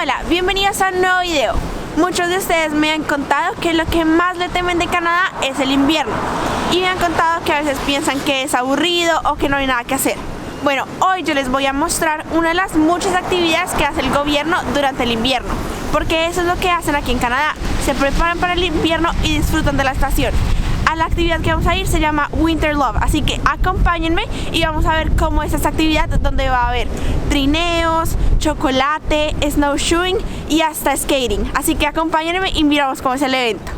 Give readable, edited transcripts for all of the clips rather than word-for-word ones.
Hola, bienvenidos a un nuevo video. Muchos de ustedes me han contado que lo que más le temen de Canadá es el invierno. Y me han contado que a veces piensan que es aburrido o que no hay nada que hacer. Bueno, hoy yo les voy a mostrar una de las muchas actividades que hace el gobierno durante el invierno. Porque eso es lo que hacen aquí en Canadá. Se preparan para el invierno y disfrutan de la estación. A la actividad que vamos a ir se llama Winter Love, así que acompáñenme y vamos a ver cómo es esta actividad donde va a haber trineos, chocolate, snowshoeing y hasta skating. Así que acompáñenme y miramos cómo es el evento.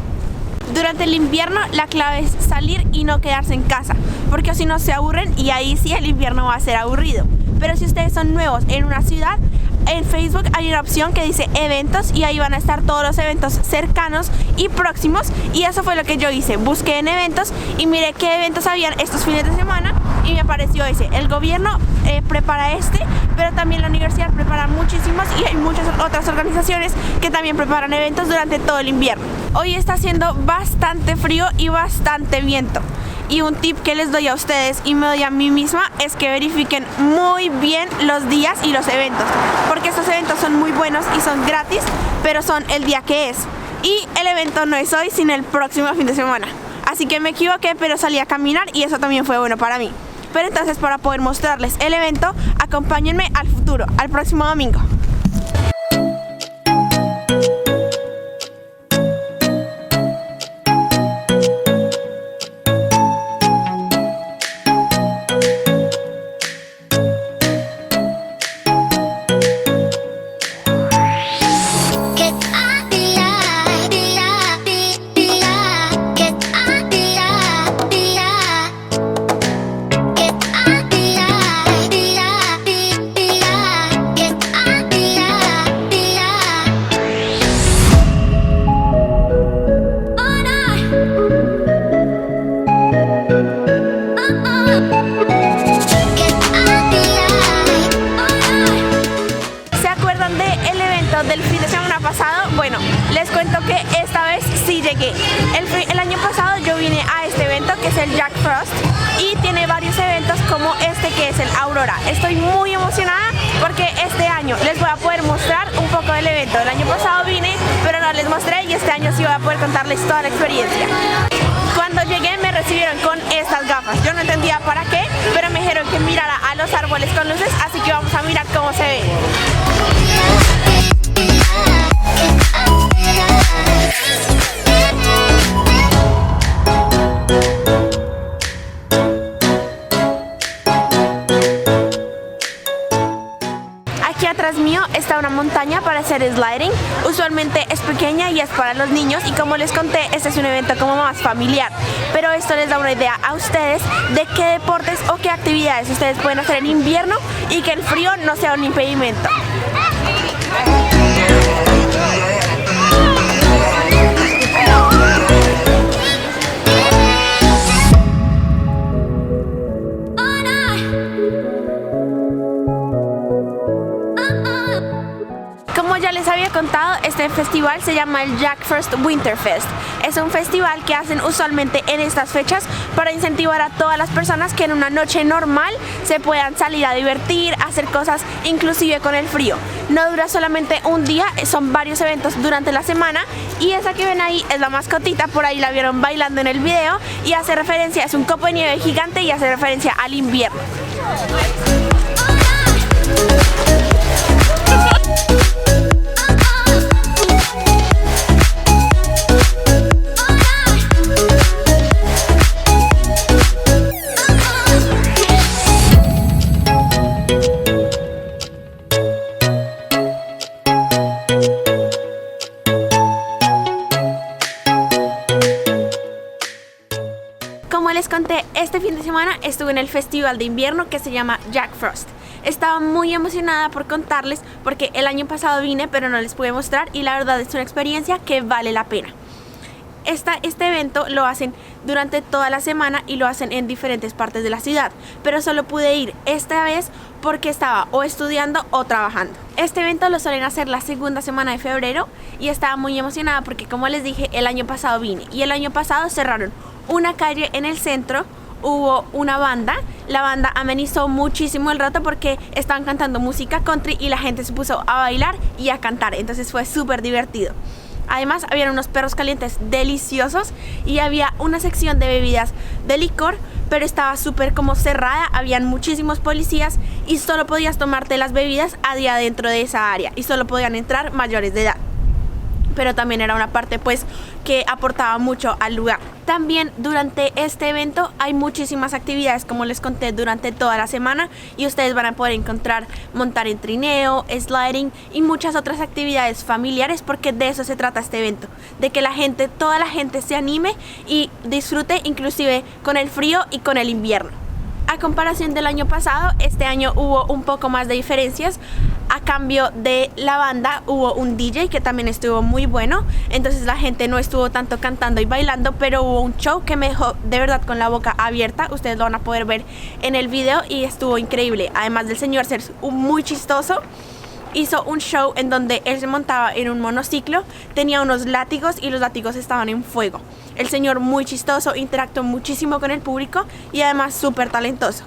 Durante el invierno la clave es salir y no quedarse en casa, porque si no se aburren y ahí sí el invierno va a ser aburrido. Pero si ustedes son nuevos en una ciudad, en Facebook hay una opción que dice eventos y ahí van a estar todos los eventos cercanos y próximos, y eso fue lo que yo hice. Busqué en eventos y miré qué eventos habían estos fines de semana y me apareció ese. El gobierno prepara pero también la universidad prepara muchísimos y hay muchas otras organizaciones que también preparan eventos durante todo el invierno. Hoy está haciendo bastante frío y bastante viento. Y un tip que les doy a ustedes y me doy a mí misma es que verifiquen muy bien los días y los eventos, porque estos eventos son muy buenos y son gratis, pero son el día que es. Y el evento no es hoy, sino el próximo fin de semana. Así que me equivoqué, pero salí a caminar y eso también fue bueno para mí. Pero entonces, para poder mostrarles el evento, acompáñenme al futuro, al próximo domingo. Del fin de semana pasado, bueno, les cuento que esta vez sí llegué. El año pasado yo vine a este evento que es el Jack Frost y tiene varios eventos como este que es el Aurora. Estoy muy emocionada porque este año les voy a poder mostrar un poco del evento. El año pasado vine pero no les mostré y este año sí voy a poder contarles toda la experiencia. Cuando llegué me recibieron con estas gafas. Yo no entendía para qué, pero me dijeron que mirara a los árboles con luces, así que vamos a mirar cómo se ve. Aquí atrás mío está una montaña para hacer sliding. Usualmente es pequeña y es para los niños y como les conté, este es un evento como más familiar. Pero esto les da una idea a ustedes de qué deportes o qué actividades ustedes pueden hacer en invierno y que el frío no sea un impedimento. Como ya les había contado, este festival se llama el Jack Frost Winter Fest. Es un festival que hacen usualmente en estas fechas para incentivar a todas las personas que en una noche normal se puedan salir a divertir, hacer cosas inclusive con el frío. No dura solamente un día, son varios eventos durante la semana y esa que ven ahí es la mascotita, por ahí la vieron bailando en el video y hace referencia, es un copo de nieve gigante y hace referencia al invierno. Como les conté, este fin de semana estuve en el festival de invierno que se llama Jack Frost. Estaba muy emocionada por contarles porque el año pasado vine pero no les pude mostrar y la verdad es una experiencia que vale la pena. Este evento lo hacen durante toda la semana y lo hacen en diferentes partes de la ciudad, pero solo pude ir esta vez porque estaba o estudiando o trabajando. Este evento lo suelen hacer la segunda semana de febrero y estaba muy emocionada porque, como les dije, el año pasado vine y el año pasado cerraron una calle en el centro, hubo una banda. La banda amenizó muchísimo el rato porque estaban cantando música country y la gente se puso a bailar y a cantar, entonces fue súper divertido. Además, había unos perros calientes deliciosos y había una sección de bebidas de licor, pero estaba súper como cerrada, habían muchísimos policías y solo podías tomarte las bebidas adentro de esa área y solo podían entrar mayores de edad. Pero también era una parte pues que aportaba mucho al lugar. También durante este evento hay muchísimas actividades, como les conté, durante toda la semana, y ustedes van a poder encontrar montar en trineo, sliding y muchas otras actividades familiares, porque de eso se trata este evento, de que toda la gente se anime y disfrute, inclusive con el frío y con el invierno. A comparación del año pasado, este año hubo un poco más de diferencias. A cambio de la banda hubo un DJ que también estuvo muy bueno, entonces la gente no estuvo tanto cantando y bailando, pero hubo un show que me dejó de verdad con la boca abierta. Ustedes lo van a poder ver en el video y estuvo increíble. Además del señor ser muy chistoso, hizo un show en donde él se montaba en un monociclo, tenía unos látigos y los látigos estaban en fuego. El señor muy chistoso, interactuó muchísimo con el público y además súper talentoso.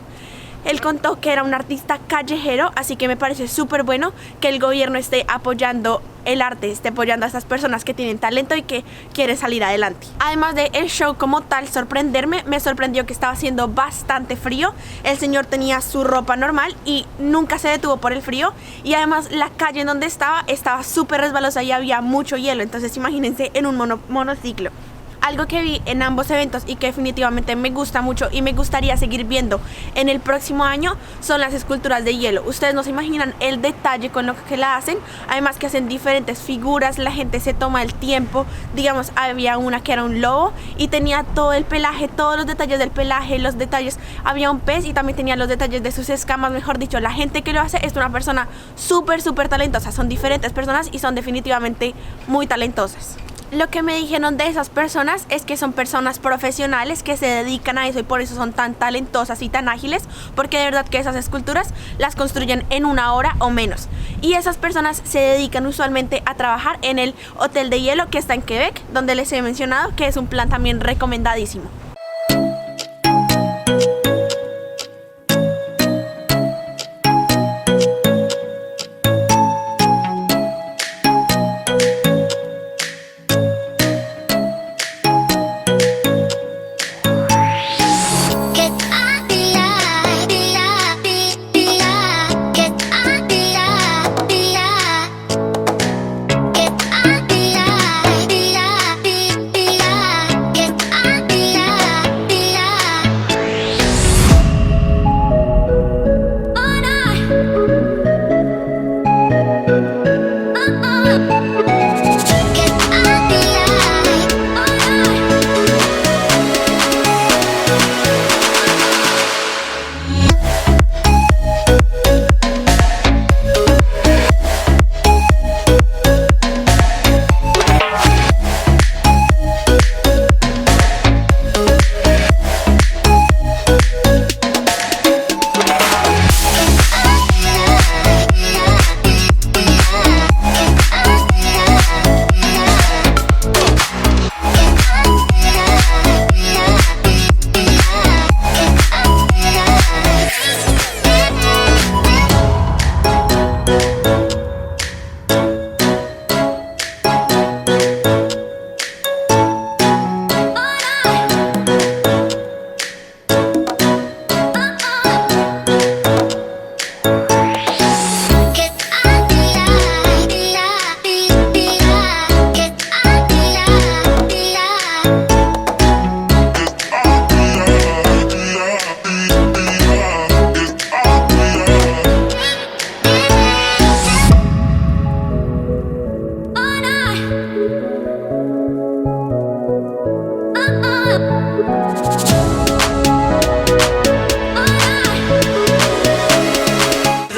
Él contó que era un artista callejero, así que me parece súper bueno que el gobierno esté apoyando el arte, esté apoyando a estas personas que tienen talento y que quieren salir adelante. Además de el show como tal sorprenderme, me sorprendió que estaba haciendo bastante frío. El señor tenía su ropa normal y nunca se detuvo por el frío, y además la calle en donde estaba súper resbalosa y había mucho hielo, entonces imagínense en un monociclo. Algo que vi en ambos eventos y que definitivamente me gusta mucho y me gustaría seguir viendo en el próximo año son las esculturas de hielo. Ustedes no se imaginan el detalle con lo que la hacen, además que hacen diferentes figuras, la gente se toma el tiempo. Digamos, había una que era un lobo y tenía todo el pelaje, todos los detalles del pelaje, los detalles, había un pez y también tenía los detalles de sus escamas. Mejor dicho, la gente que lo hace es una persona súper talentosa, son diferentes personas y son definitivamente muy talentosas. Lo que me dijeron de esas personas es que son personas profesionales que se dedican a eso y por eso son tan talentosas y tan ágiles, porque de verdad que esas esculturas las construyen en 1 hora o menos. Y esas personas se dedican usualmente a trabajar en el Hotel de Hielo que está en Quebec, donde les he mencionado que es un plan también recomendadísimo.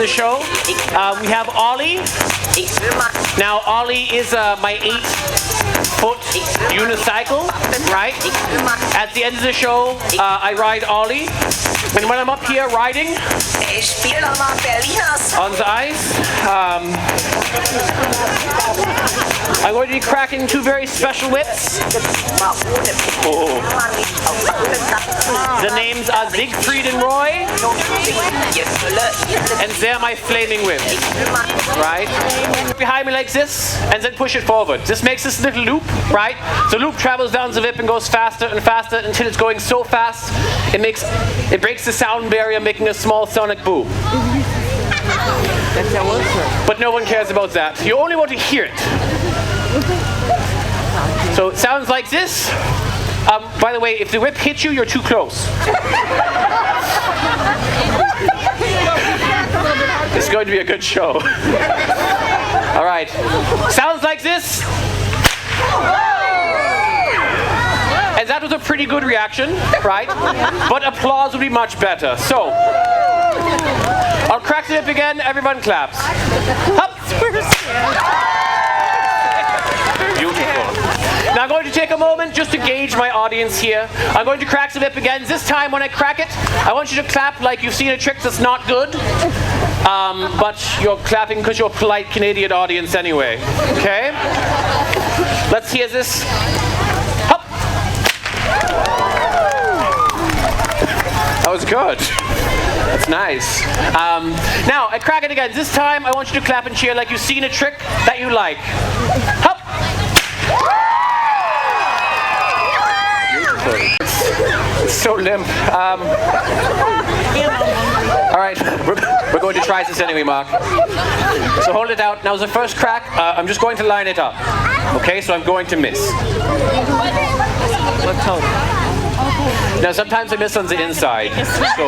Show. We have Ollie. Now Ollie is my 8-foot unicycle, right? At the end of the show, I ride Ollie. And when I'm up here riding on the ice, I'm going to be cracking two very special whips. Oh. The names are Siegfried and Roy. And they're my flaming whips. Right? Behind me like this, and then push it forward. This makes this little loop, right? The loop travels down the whip and goes faster and faster until it's going so fast it breaks the sound barrier, making a small sonic boom. But no one cares about that. You only want to hear it. So it sounds like this. By the way, if the whip hits you, you're too close. It's going to be a good show. All right. Sounds like this. And that was a pretty good reaction, right? But applause would be much better. So, I'll crack the whip again. Everyone claps. Up. Beautiful. Now I'm going to take a moment just to gauge my audience here. I'm going to crack the whip again. This time when I crack it, I want you to clap like you've seen a trick that's not good. But you're clapping because you're a polite Canadian audience anyway. Okay? Let's hear this. Up. That was good. That's nice. Now, I crack it again. This time, I want you to clap and cheer like you've seen a trick that you like. Hup! It's so limp. All right, we're going to try this anyway, Mark. So hold it out. Now, as the first crack, I'm just going to line it up. Okay, so I'm going to miss. Let's hope. Now, sometimes I miss on the inside. So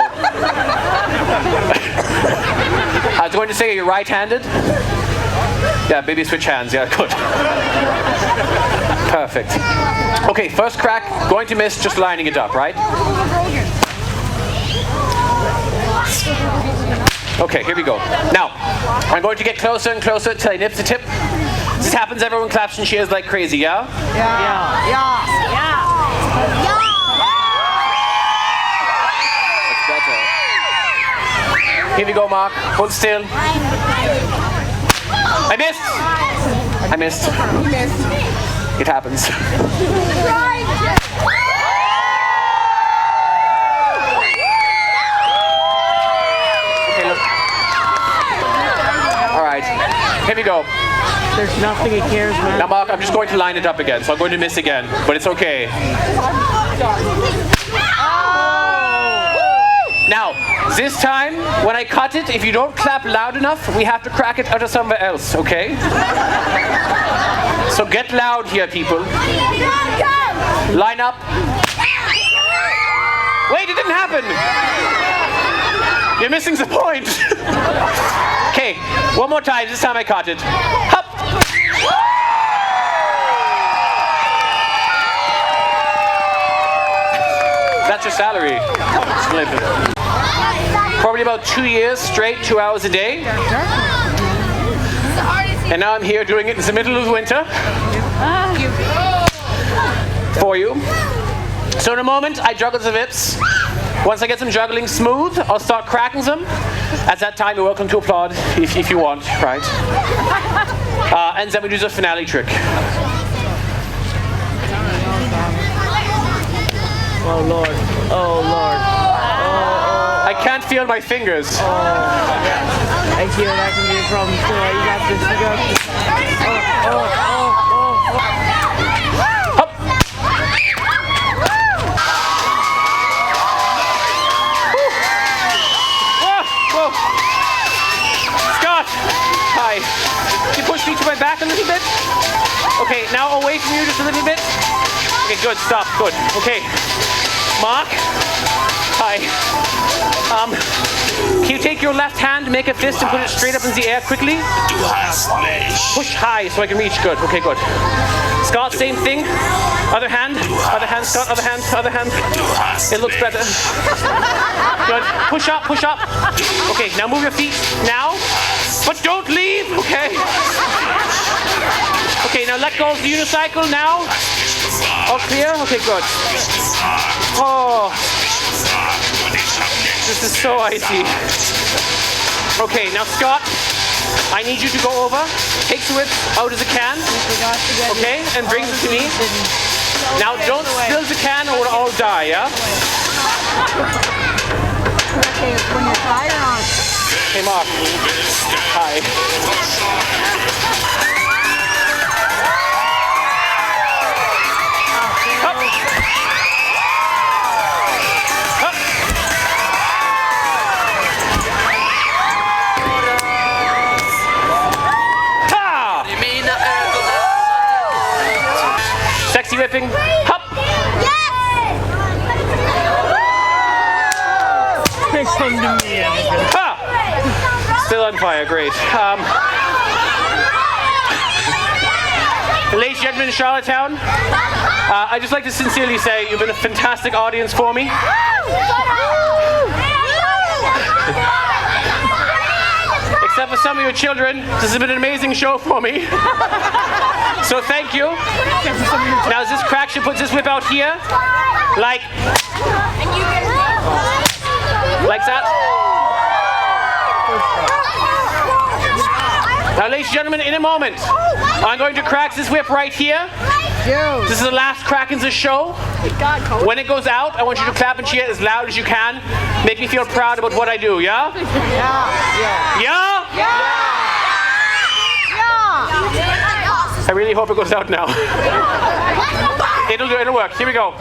I was going to say, are you right-handed? Yeah, maybe switch hands. Yeah, good. Perfect. Okay, first crack, going to miss, just lining it up, right? Okay, here we go. Now, I'm going to get closer and closer till I nip the tip. This happens, everyone claps and cheers like crazy, yeah? Yeah. Yeah. Yeah. Yeah. Here we go, Mark. Hold still. I missed. It happens. Okay, look. All right. Here we go. There's nothing he cares, man. Now, Mark, I'm just going to line it up again, so I'm going to miss again, but it's okay. Now, this time, when I cut it, if you don't clap loud enough, we have to crack it out of somewhere else, okay? So get loud here, people. Line up. Wait, it didn't happen. You're missing the point. Okay, one more time. This time I caught it. Hup. That's your salary. Probably about 2 years straight, 2 hours a day. And now I'm here doing it in the middle of winter. For you. So in a moment, I juggle the whips. Once I get them juggling smooth, I'll start cracking them. At that time, you're welcome to applaud if you want, right? And then we do the finale trick. Oh Lord. Oh Lord. I can't feel my fingers. I see where that can be a problem too. You got this. You got this. Hup. Whoa. Scott. Hi. Can you push me to my back a little bit? Okay, now away from you just a little bit. Okay, good. Stop. Good. Okay. Mark. Hi. Can you take your left hand, make a fist, and put it straight up in the air quickly? Push high so I can reach. Good. Okay, good. Scott, same thing. Other hand. Other hand, Scott. Other hand. Other hand. It looks better. Good. Push up. Push up. Okay, now move your feet. Now. But don't leave. Okay. Okay, now let go of the unicycle. Now. All clear? Okay, good. Oh. This is so icy. Okay, now Scott, I need you to go over, takes the whip out of the can, okay, and brings it to me. Now don't spill the can or we'll all die, yeah? Okay, when you're tired on. Came off. Hi. Up. Up. Ha! Sexy whipping. Hop. Come to me, Anakin. Ha! Still on fire, great. Ladies and gentlemen in Charlottetown, I'd just like to sincerely say you've been a fantastic audience for me. Except for some of your children, this has been an amazing show for me. So thank you. Now as this crackshoot puts this whip out here, like that. Now, ladies and gentlemen, in a moment, I'm going to crack this whip right here. This is the last crack in the show. When it goes out, I want you to clap and cheer as loud as you can. Make me feel proud about what I do, yeah? Yeah? I really hope it goes out now. It'll work. Here we go.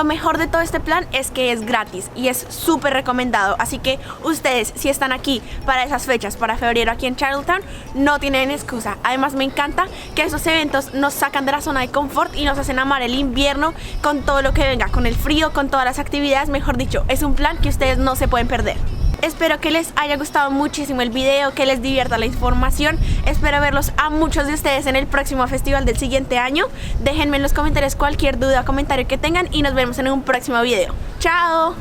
lo mejor de todo este plan es que es gratis y es súper recomendado. Así que ustedes, si están aquí para esas fechas, para febrero aquí en Charlottetown, no tienen excusa. Además me encanta que esos eventos nos sacan de la zona de confort y nos hacen amar el invierno con todo lo que venga, con el frío, con todas las actividades. Mejor dicho, es un plan que ustedes no se pueden perder. Espero que les haya gustado muchísimo el video, que les divierta la información. Espero verlos a muchos de ustedes en el próximo festival del siguiente año. Déjenme en los comentarios cualquier duda o comentario que tengan y nos vemos en un próximo video. ¡Chao!